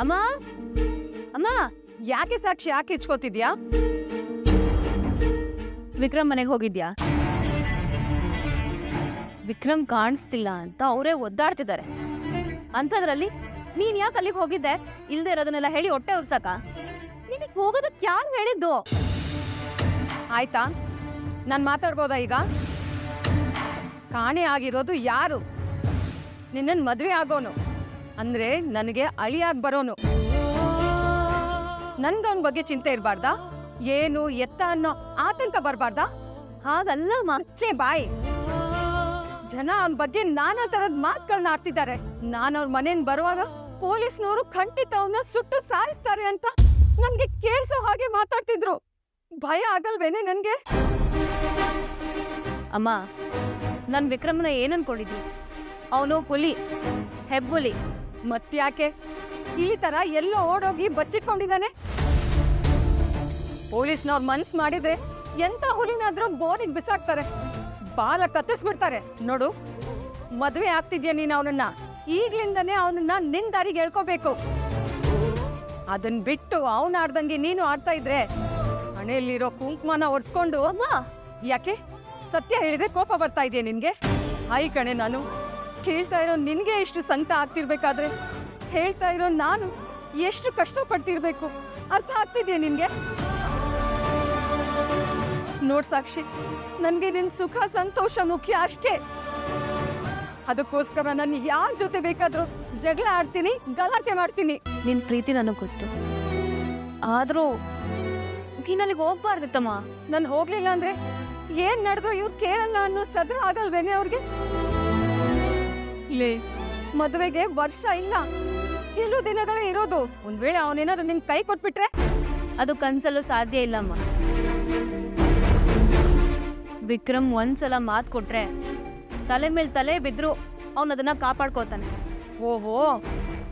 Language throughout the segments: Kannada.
ಅಮ್ಮ ಅಮ್ಮ, ಯಾಕೆ ಸಾಕ್ಷಿ ಯಾಕೆ ಇಚ್ಕೋತಿದ್ಯಾ? ವಿಕ್ರಮ್ ಮನೆಗೆ ಹೋಗಿದ್ಯಾ? ವಿಕ್ರಮ್ ಕಾಣಿಸ್ತಿಲ್ಲ ಅಂತ ಅವರೇ ಒದ್ದಾಡ್ತಿದ್ದಾರೆ. ಅಂಥದ್ರಲ್ಲಿ ನೀನ್ ಯಾಕೆ ಅಲ್ಲಿಗೆ ಹೋಗಿದ್ದೆ? ಇಲ್ದೇ ಇರೋದನ್ನೆಲ್ಲ ಹೇಳಿ ಹೊಟ್ಟೆ ಉರ್ಸಕ? ನಿನಗೆ ಹೋಗೋದಕ್ಕೆ ಯಾರು ಹೇಳಿದ್ದು? ಆಯ್ತಾ, ನಾನು ಮಾತಾಡ್ಬೋದಾ ಈಗ? ಕಾಣೆ ಆಗಿರೋದು ಯಾರು? ನಿನ್ನನ್ ಮದ್ವೆ ಆಗೋನು, ಅಂದ್ರೆ ನನಗೆ ಅಳಿಯಾಗಿ ಬರೋನು. ನನ್ಗವನ ಬಗ್ಗೆ ಚಿಂತೆ ಇರಬಾರ್ದಾ? ಏನು ಎತ್ತ ಅನ್ನೋ ಆತಂಕ ಬರಬಾರ್ದಾ? ಹಾಗಲ್ಲ ಮಚ್ಚೆ ಬಾಯಿ. ಜನ ಅವನ ಬಗ್ಗೆ ನಾನಾ ತರದ್ ಮಾತುಗಳನ್ನ ಆಡ್ತಿದ್ದಾರೆ. ನಾನು ಅವ್ರ ಮನೇನ್ ಬರುವಾಗ ಪೊಲೀಸ್ನವರು ಖಂಡಿತ ಅವನ್ನ ಸುಟ್ಟು ಸಾರಿಸ್ತಾರೆ ಅಂತ ನನ್ಗೆ ಕೇಳಿಸೋ ಹಾಗೆ ಮಾತಾಡ್ತಿದ್ರು. ಭಯ ಆಗಲ್ವೇನೆ ನನ್ಗೆ? ಅಮ್ಮ, ನನ್ ವಿಕ್ರಮ್ನ ಏನ್ ಅನ್ಕೊಂಡಿದ್ವಿ? ಅವನು ಹುಲಿ, ಹೆಬ್ಬುಲಿ. ಮತ್ತ್ಯಾಕೆ ಇಲ್ಲಿ ತರ ಎಲ್ಲೋ ಓಡೋಗಿ ಬಚ್ಚಿಟ್ಕೊಂಡಿದ್ದಾನೆ? ಪೊಲೀಸ್ನವ್ರು ಮನ್ಸ್ ಮಾಡಿದ್ರೆ ಎಂತ ಹುಲಿನಾದ್ರೂ ಬೋನಿಗೆ ಬಿಸಾಕ್ತಾರೆ, ಬಾಲ ಕತ್ತರಿಸ್ಬಿಡ್ತಾರೆ. ನೋಡು, ಮದ್ವೆ ಆಗ್ತಿದ್ಯಾ ನೀನ್ ಅವನನ್ನ, ಈಗ್ಲಿಂದನೇ ಅವನನ್ನ ನಿನ್ ದಾರಿಗೆ ಎಳ್ಕೋಬೇಕು. ಅದನ್ ಬಿಟ್ಟು ಅವನ ಆಡ್ದಂಗೆ ನೀನು ಆಡ್ತಾ ಇದ್ರೆ ಹಣೆಯಲ್ಲಿರೋ ಕುಂಕುಮನ ಒರ್ಸ್ಕೊಂಡು. ಅಮ್ಮ, ಯಾಕೆ ಸತ್ಯ ಹೇಳಿದ್ರೆ ಕೋಪ ಬರ್ತಾ ಇದೆಯಾ ನಿನ್ಗೆ? ಹಾಯ್ ಕಣೆ, ನಾನು ಕೇಳ್ತಾ ಇರೋ ನಿನ್ಗೆ ಎಷ್ಟು ಸಂಕಟ ಆಗ್ತಿರ್ಬೇಕಾದ್ರೆ ಹೇಳ್ತಾ ಇರೋ ನಾನು ಎಷ್ಟು ಕಷ್ಟಪಡ್ತಿರ್ಬೇಕು ಅರ್ಥ ಆಗ್ತಿದ್ಯಾ ನಿನ್ಗೆ? ನೋಡ್ ಸಾಕ್ಷಿ, ನನ್ಗೆ ನಿನ್ ಸುಖ ಸಂತೋಷ ಮುಖ್ಯ ಅಷ್ಟೇ. ಅದಕ್ಕೋಸ್ಕರ ನಾನು ಯಾರ ಜೊತೆ ಬೇಕಾದ್ರೂ ಜಗಳ ಆಡ್ತೀನಿ, ಗಲಾಟೆ ಮಾಡ್ತೀನಿ. ನಿನ್ ಪ್ರೀತಿ ನನಗ್ ಗೊತ್ತು, ಆದ್ರೂ ನೀನಲ್ಲಿಗೆ ಹೋಗ್ಬಾರ್ದಿತ್ತಮ್ಮ. ನಾನು ಹೋಗ್ಲಿಲ್ಲ ಅಂದ್ರೆ ಏನ್ ನಡೆದ್ರು ಇವ್ರು ಕೇಳಲ್ಲ ಅನ್ನೋ ಸದ್ರ ಆಗಲ್ವೇನೆ ಅವ್ರಿಗೆ? ಲೇ, ಮದುವೆಗೆ ವರ್ಷ ಇಲ್ಲ, ಕೆಲವು ದಿನಗಳೇ ಇರೋದು. ಒಂದ್ ವೇಳೆ ಅವನೇನಾದ್ರು ನಿಂಗೆ ಕೈ ಕೊಟ್ಬಿಟ್ರೆ ಅದು ಕನ್ಸಲು ಸಾಧ್ಯ ಇಲ್ಲಮ್ಮ. ವಿಕ್ರಮ್ ಒಂದ್ಸಲ ಮಾತು ಕೊಟ್ರೆ ತಲೆ ಮೇಲೆ ತಲೆ ಬಿದ್ರು ಅವನದನ್ನ ಕಾಪಾಡ್ಕೋತಾನೆ. ಓಹೋ,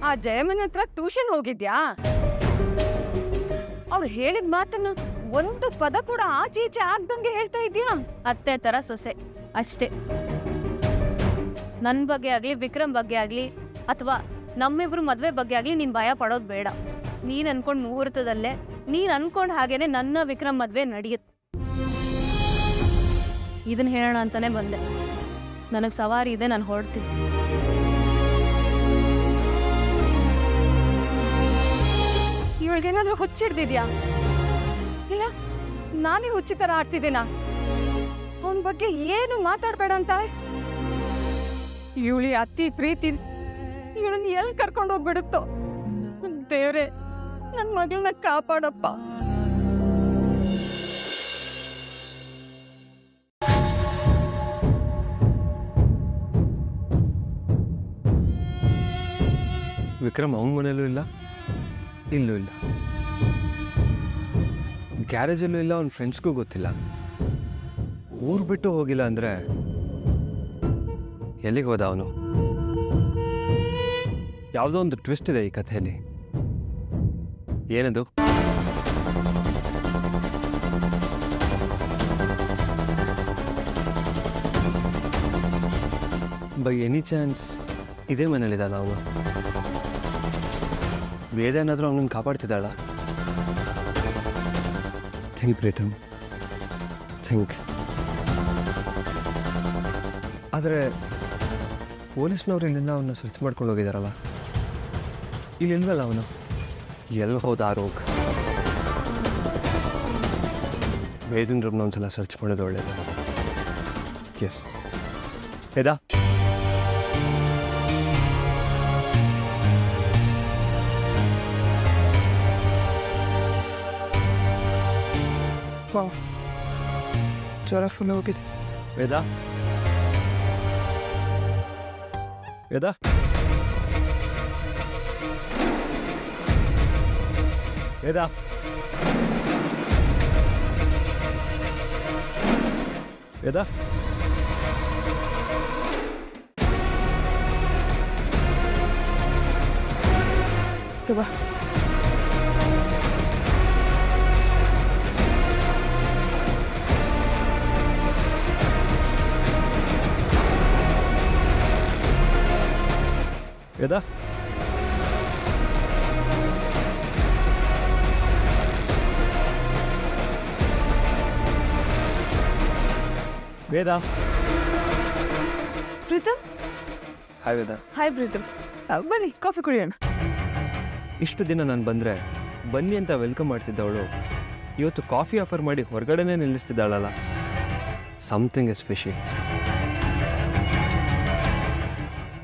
ಆ ಜಯಮನ್ ಹತ್ರ ಟ್ಯೂಷನ್ ಹೋಗಿದ್ಯಾ? ಅವ್ರು ಹೇಳಿದ ಮಾತನ್ನು ಒಂದು ಪದ ಕೂಡ ಆಚೆ ಈಚೆ ಆಗ್ದಂಗೆ ಹೇಳ್ತಾ ಇದ್ಯಾ? ಅತ್ತೆ ತರ ಸೊಸೆ ಅಷ್ಟೇ. ನನ್ ಬಗ್ಗೆ ಆಗ್ಲಿ, ವಿಕ್ರಮ್ ಬಗ್ಗೆ ಆಗ್ಲಿ, ಅಥವಾ ನಮ್ಮಿಬ್ರು ಮದ್ವೆ ಬಗ್ಗೆ ಆಗ್ಲಿ ನೀನ್ ಭಯ ಪಡೋದ್ ಬೇಡ. ನೀನ್ ಅನ್ಕೊಂಡ್ ಮುಹೂರ್ತದಲ್ಲೇ ನೀನ್ ಅನ್ಕೊಂಡ್ ಹಾಗೇನೆ ನನ್ನ ವಿಕ್ರಮ್ ಮದ್ವೆ ನಡೆಯುತ್ತೆ. ಇದನ್ನ ಹೇಳೋಣ ಅಂತಾನೆ ಬಂದೆ. ನನಗ್ ಸವಾರಿ ಇದೆ, ನಾನು ಹೊರಡ್ತೀನಿ. ಇವಳಿಗೇನಾದ್ರೂ ಹುಚ್ಚಿಡ್ದಿದ್ಯಾ? ಇಲ್ಲ, ನಾನೇ ಹುಚ್ಚಿ ತರ ಆಡ್ತಿದ್ದೀನಾ? ಅವನ ಬಗ್ಗೆ ಏನು ಮಾತಾಡ್ಬೇಡ ಅಂತಾಳೆ. ಇವಳಿ ಅತಿ ಪ್ರೀತಿ ಇವಳನ್ನ ಎಲ್ಲಿ ಕರ್ಕೊಂಡು ಹೋಗ್ಬಿಡುತ್ತೋ. ದೇವ್ರೆ, ನನ್ನ ಮಗಳನ್ನ ಕಾಪಾಡಪ್ಪ. ವಿಕ್ರಮ್ ಅವನ ಮನೇಲೂ ಇಲ್ಲ, ಇಲ್ಲೂ ಇಲ್ಲ, ಗ್ಯಾರೇಜಲ್ಲೂ ಇಲ್ಲ, ಅವ್ನ ಫ್ರೆಂಡ್ಸ್ಗೂ ಗೊತ್ತಿಲ್ಲ. ಊರು ಬಿಟ್ಟು ಹೋಗಿಲ್ಲ ಅಂದರೆ ಎಲ್ಲಿಗೆ ಹೋದ ಅವನು? ಯಾವುದೋ ಒಂದು ಟ್ವಿಸ್ಟ್ ಇದೆ ಈ ಕಥೆಯಲ್ಲಿ. ಏನದು? ಬೈ ಎನಿ ಚಾನ್ಸ್ ಇದೇ ಮನೇಲಿದ್ದಾನ ಅವನು? ವೇದ ಏನಾದರೂ ಅವನನ್ನು ಕಾಪಾಡ್ತಿದ್ದಾಳ? Think Preetham, think. ಆದರೆ ಪೊಲೀಸ್ನವ್ರು ಇಲ್ಲಿಂದ ಅವನ್ನ ಸರ್ಚ್ ಮಾಡ್ಕೊಂಡು ಹೋಗಿದಾರಲ್ಲ, ಇಲ್ಲಿಲ್ವಲ್ಲ ಅವನು? ಎಲ್ಲಿ ಹೋದ ಆರೋಗ್? ವೇದನ್ ರೂಮ್ನ ಒಂದ್ಸಲ ಸರ್ಚ್ ಮಾಡೋದು ಒಳ್ಳೇದು. ಎಸ್, ವೇದ, ಜ್ವರ ಫುಲ್ ಹೋಗಿದೆ. ವೇದ, ವೇದ, ವೇದ, ವೇದ, ಬಾ. ವೇದ, ವೇದ. ಪ್ರೀತಮ್. ಹಾಯ್ ವೇದ. ಹಾಯ್ ಪ್ರೀತಮ್. ಬನ್ನಿ ಕಾಫಿ ಕುಡಿಯೋಣ. ಇಷ್ಟು ದಿನ ನಾನು ಬಂದರೆ ಬನ್ನಿ ಅಂತ ವೆಲ್ಕಮ್ ಮಾಡ್ತಿದ್ದವಳು ಇವತ್ತು ಕಾಫಿ ಆಫರ್ ಮಾಡಿ ಹೊರಗಡೆನೇ ನಿಲ್ಲಿಸ್ತಿದ್ದಾಳಲ್ಲ. Something special.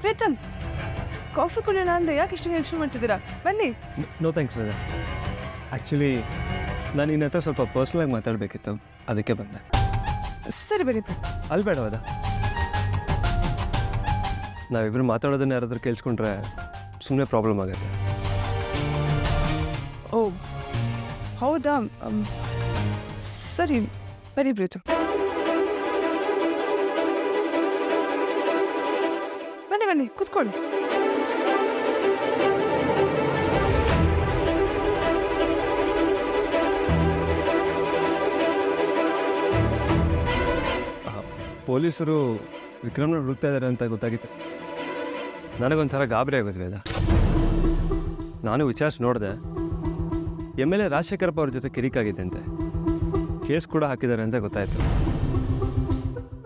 ಪ್ರೀತಮ್, ಕಾಫಿ ಕುಡಿಯೋಣ ಅಂದ್ರೆ ಯಾಕೆ ಇಷ್ಟು ಟೆನ್ಷನ್ ಮಾಡ್ತಿದ್ದೀರಾ? ಬನ್ನಿ. ನೋ ಥ್ಯಾಂಕ್ಸ್ ವೇದ. ಆ್ಯಕ್ಚುಲಿ ನಾನು ನಿನ್ನ ಹತ್ರ ಸ್ವಲ್ಪ ಪರ್ಸ್ನಲಾಗಿ ಮಾತಾಡಬೇಕಿತ್ತು, ಅದಕ್ಕೆ ಬಂದೆ. ಸರಿ ಬನ್ನಿ. ಅಲ್ಲಿ ಬೇಡ ವೇದ. ನಾವಿಬ್ಬರು ಮಾತಾಡೋದನ್ನ ಯಾರಾದ್ರೂ ಕೇಳಿಸ್ಕೊಂಡ್ರೆ ಸುಮ್ಮನೆ ಪ್ರಾಬ್ಲಮ್ ಆಗುತ್ತೆ. ಓ ಹೌದಾ? ಸರಿ ಬನ್ನಿ ಪ್ರೀತಮ್. ಬನ್ನಿ ಬನ್ನಿ ಕೂತ್ಕೊಳ್ಳಿ. ಪೊಲೀಸರು ವಿಕ್ರಮ್ನ ಹುಡುಕ್ತಾ ಇದ್ದಾರೆ ಅಂತ ಗೊತ್ತಾಗಿತ್ತು. ನನಗೊಂಥರ ಗಾಬರಿ ಆಗೋದು ವೇದ. ನಾನು ವಿಚಾರಿಸಿ ನೋಡಿದೆ. MLA ರಾಜಶೇಖರಪ್ಪ ಅವ್ರ ಜೊತೆ ಕಿರಿಕಾಗಿದ್ದಂತೆ, ಕೇಸ್ ಕೂಡ ಹಾಕಿದ್ದಾರೆ ಅಂತ ಗೊತ್ತಾಯಿತು.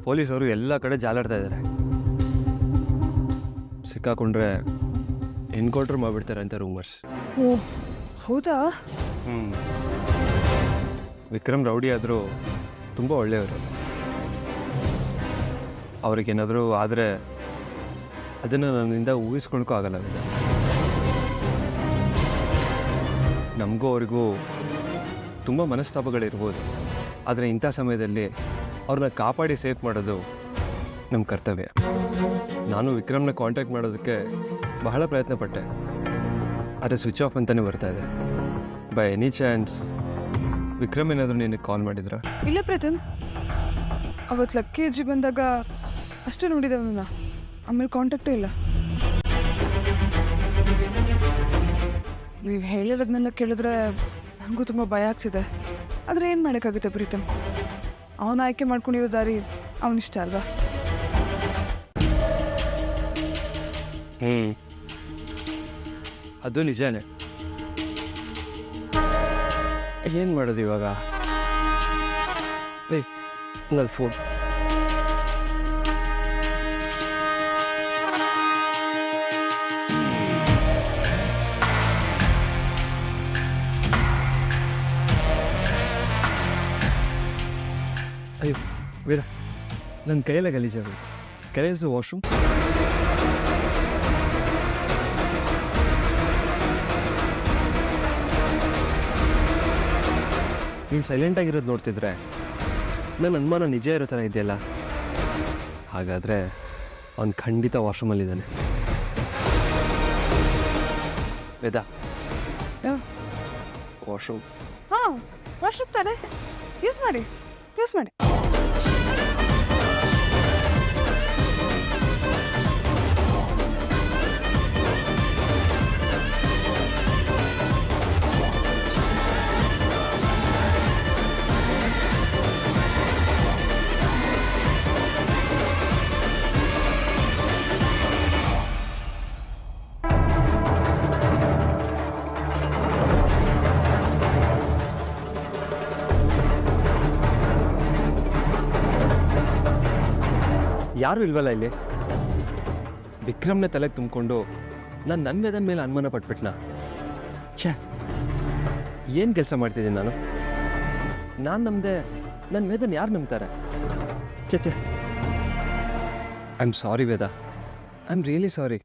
ಪೊಲೀಸವರು ಎಲ್ಲ ಕಡೆ ಜಾಲಾಡ್ತಾ ಇದ್ದಾರೆ. ಸಿಕ್ಕಾಕೊಂಡ್ರೆ ಎನ್ಕೌಂಟ್ರ್ ಮಾಡಿಬಿಡ್ತಾರೆ ಅಂತ ರೂಮರ್ಸ್. ಓ ಹೌದಾ? ವಿಕ್ರಮ್ ರೌಡಿ ಆದರೂ ತುಂಬ ಒಳ್ಳೆಯವರು. ಅವ್ರಿಗೇನಾದರೂ ಆದರೆ ಅದನ್ನು ನನ್ನಿಂದ ಊಹಿಸ್ಕೊಳಕ್ಕೂ ಆಗಲ್ಲ. ನಮಗೂ ಅವ್ರಿಗೂ ತುಂಬ ಮನಸ್ತಾಪಗಳಿರ್ಬೋದು, ಆದರೆ ಇಂಥ ಸಮಯದಲ್ಲಿ ಅವ್ರನ್ನ ಕಾಪಾಡಿ ಸೇಫ್ ಮಾಡೋದು ನಮ್ಮ ಕರ್ತವ್ಯ. ನಾನು ವಿಕ್ರಮ್ನ ಕಾಂಟ್ಯಾಕ್ಟ್ ಮಾಡೋದಕ್ಕೆ ಬಹಳ ಪ್ರಯತ್ನ ಪಟ್ಟೆ, ಆದರೆ ಸ್ವಿಚ್ ಆಫ್ ಅಂತಲೇ ಬರ್ತಾ ಇದೆ. ಬೈ ಎನಿ ಚಾನ್ಸ್ ವಿಕ್ರಮ್ ಏನಾದರೂ ನಿನಗೆ ಕಾಲ್ ಮಾಡಿದ್ರಾ? ಇಲ್ಲ ಪ್ರೀತಮ್, ಅವತ್ತು ಲಕ್ಕೇಜಿ ಬಂದಾಗ ಅಷ್ಟೇ ನೋಡಿದ್ದೇವೆ ನನ್ನ, ಆಮೇಲೆ ಕಾಂಟ್ಯಾಕ್ಟೇ ಇಲ್ಲ. ನೀವು ಹೇಳಿರೋದನ್ನೆಲ್ಲ ಕೇಳಿದ್ರೆ ನನಗೂ ತುಂಬ ಭಯ ಆಗ್ತಿದೆ. ಆದರೆ ಏನು ಮಾಡೋಕ್ಕಾಗುತ್ತೆ ಪ್ರೀತಮ್, ಅವನ ಆಯ್ಕೆ ಮಾಡ್ಕೊಂಡಿರೋ ದಾರಿ ಅವನಿಷ್ಟ ಅಲ್ವಾ? ಅದು ನಿಜಾನೇ. ಏನು ಮಾಡೋದು ಇವಾಗ? ನನ್ನ ಫೋನ್. ಅಯ್ಯೋ ವೇದ, ನನ್ನ ಕೈಯೆಲ್ಲ ಗಲೀಜಾಗೋದು. ಕೆಳಗೆ ವಾಶ್ರೂಮ್. ನೀನು ಸೈಲೆಂಟಾಗಿರೋದು ನೋಡ್ತಿದ್ರೆ ನನ್ನ ಅನುಮಾನ ನಿಜ ಇರೋ ಥರ ಇದೆಯಲ್ಲ. ಹಾಗಾದರೆ ಅವನು ಖಂಡಿತ ವಾಶ್ರೂಮಲ್ಲಿದ್ದಾನೆ. ವೇದ, ವಾಶ್ರೂಮ್. ಹಾಂ ವಾಶ್ರೂಮ್ ತಾನೆ, ಯೂಸ್ ಮಾಡಿ. ಯಾರೂ ಇಲ್ವಲ್ಲ ಇಲ್ಲಿ? ವಿಕ್ರಮ್ನ ತಲೆಗೆ ತುಂಬಿಕೊಂಡು ನನ್ನ ವೇದನ ಮೇಲೆ ಅನುಮಾನ ಪಟ್ಬಿಟ್ನಾ? ಛೇ, ಏನು ಕೆಲಸ ಮಾಡ್ತಿದ್ದೀನಿ ನಾನು ನಂಬದೆ ನನ್ನ ವೇದನ ಯಾರು ನಂಬ್ತಾರೆ? ಛೇ, I am sorry Veda, I am really sorry.